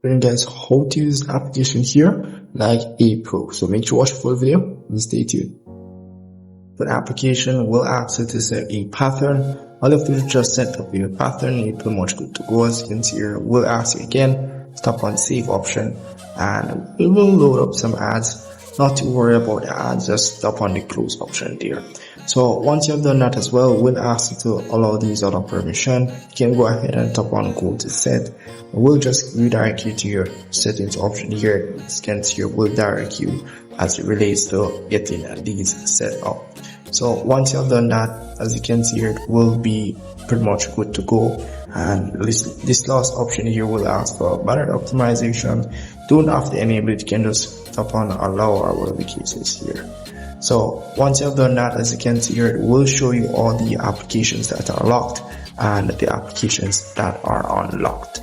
showing guys how to use the application here like a pro. So make sure you watch the full video and stay tuned. For the application, will ask you to set a pattern. All you have to do is just set up your pattern. You're pretty much good to go. As you can see here, we'll ask you again, tap on save option, and it will load up some ads. Not to worry about the ads, just tap on the close option there. So once you have done that as well, we'll ask you to allow these auto permission. You can go ahead and tap on go to set. We'll just redirect you to your settings option here. As you can see here, we'll direct you as it relates to getting these set up. So once you have done that, as you can see here, it will be pretty much good to go. And this last option here will ask for banner optimization. Don't have to enable it, you can just tap on allow or whatever the case is here. So once you have done that, as you can see here, it will show you all the applications that are locked and the applications that are unlocked.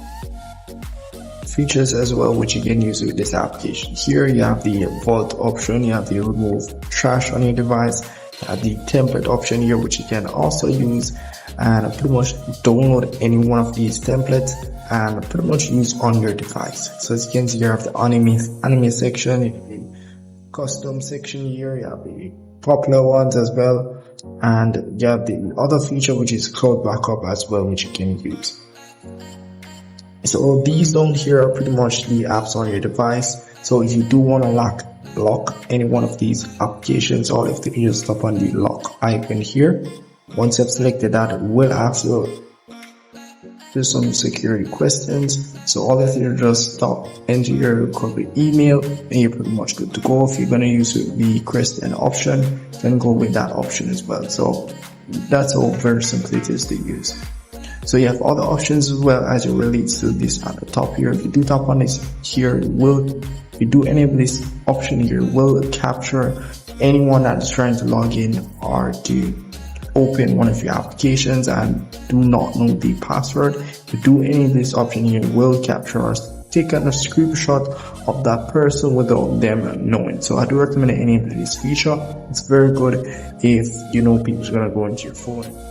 Features as well which you can use with this application. Here you have the vault option, you have the remove trash on your device, you have the template option here which you can also use and pretty much download any one of these templates and pretty much use on your device. So as you can see here, you have the anime section, the custom section here, you have the popular ones as well, and you have the other feature which is cloud backup as well which you can use. So these down here are pretty much the apps on your device. So if you do want to lock any one of these applications, all you have to do is tap on the lock icon here. Once you've selected that, it will ask you do some security questions. So all you have to do is just enter your corporate email and you're pretty much good to go. If you're going to use the question option, then go with that option as well. So that's all very simple it is to use. So you have other options as well as it relates to this at the top here. If you do tap on this here, if you do enable this option here, it will capture anyone that is trying to log in or to open one of your applications and do not know the password. If you do any of this option here, it will capture us, take a screenshot of that person without them knowing. So I do recommend enabling this feature. It's very good if you know people are going to go into your phone.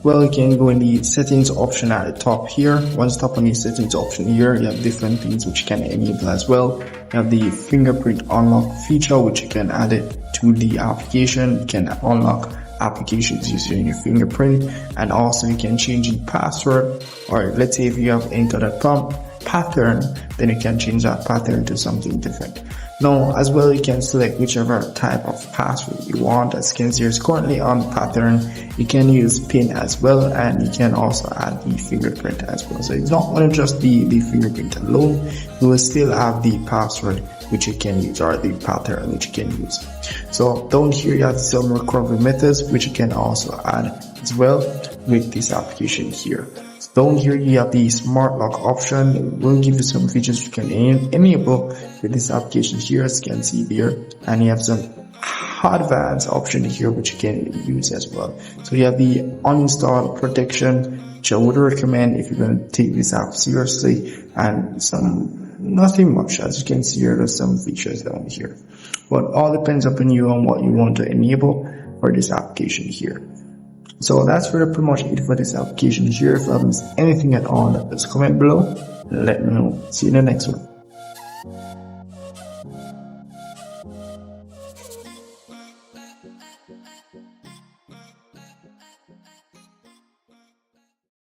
Well, you can go in the settings option at the top here. Once you tap on the settings option here, you have different things which you can enable as well. You have the fingerprint unlock feature which you can add it to the application. You can unlock applications using your fingerprint, and also you can change the password, or let's say if you have entered a pattern, then you can change that pattern to something different. Now as well, you can select whichever type of password you want. As you can see, it's currently on pattern. You can use PIN as well, and you can also add the fingerprint as well. So it's not only just the fingerprint alone, you will still have the password which you can use, or the pattern which you can use. So down here you have some recovery methods which you can also add as well with this application here. So down here you have the smart lock option. It will give you some features you can enable with this application here, as you can see there, and you have some advanced option here which you can use as well. So you have the uninstall protection, which I would recommend if you're going to take this app seriously, and nothing much. As you can see here, there's some features down here, but all depends upon you on what you want to enable for this application here. So that's pretty much it for this application here. If I missed anything at all, just comment below and let me know. See you in the next one.